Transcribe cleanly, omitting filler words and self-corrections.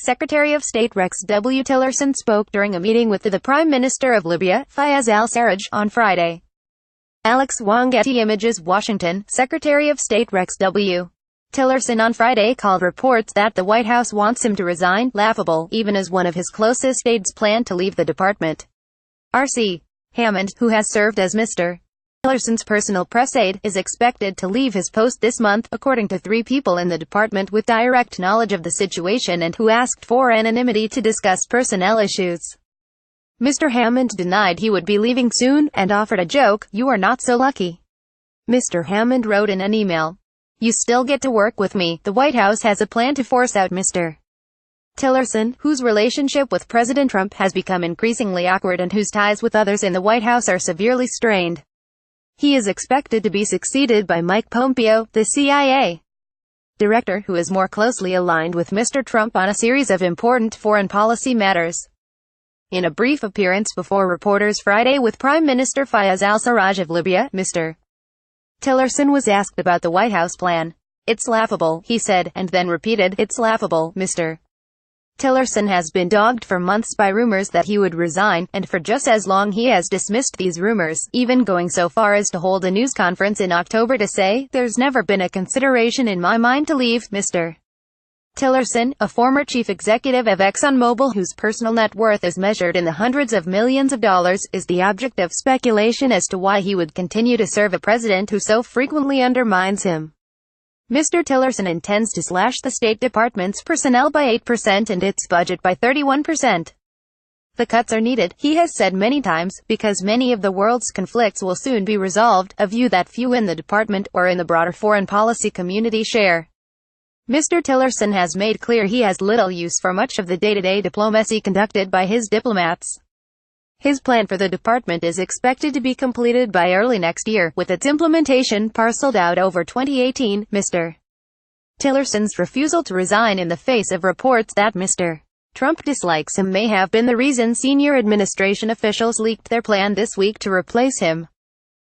Secretary of State Rex W. Tillerson spoke during a meeting with the Prime Minister of Libya, Fayez alSarraj, on Friday. WongGetty Images Washington, Secretary of State Rex W. Tillerson on Friday called reports that the White House wants him to resign laughable, even as one of his closest aides plan to leave the department. R.C. Hammond, who has served as Mr. Tillerson's personal press aide, is expected to leave his post this month, according to 3 people in the department with direct knowledge of the situation and who asked for anonymity to discuss personnel issues. Mr. Hammond denied he would be leaving soon, and offered a joke, "You are not so lucky." Mr. Hammond wrote in an email, "You still get to work with me. The White House has a plan to force out Mr. Tillerson, whose relationship with President Trump has become increasingly awkward and whose ties with others in the White House are severely strained. He is expected to be succeeded by Mike Pompeo, the CIA director, who is more closely aligned with Mr. Trump on a series of important foreign policy matters." In a brief appearance before reporters Friday with Prime Minister Fayez alSarraj of Libya, Mr. Tillerson was asked about the White House plan. "It's laughable," he said, and then repeated, "It's laughable." Mr. Tillerson has been dogged for months by rumors that he would resign, and for just as long he has dismissed these rumors, even going so far as to hold a news conference in October to say, "There's never been a consideration in my mind to leave." Mr. Tillerson, a former chief executive of ExxonMobil whose personal net worth is measured in the hundreds of millions of dollars, is the object of speculation as to why he would continue to serve a president who so frequently undermines him. Mr. Tillerson intends to slash the State Department's personnel by 8% and its budget by 31%. The cuts are needed, he has said many times, because many of the world's conflicts will soon be resolved, a view that few in the department, or in the broader foreign policy community share. Mr. Tillerson has made clear he has little use for much of the day-to-day diplomacy conducted by his diplomats. His plan for the department is expected to be completed by early next year, with its implementation parceled out over 2018. Mr. Tillerson's refusal to resign in the face of reports that Mr. Trump dislikes him may have been the reason senior administration officials leaked their plan this week to replace him.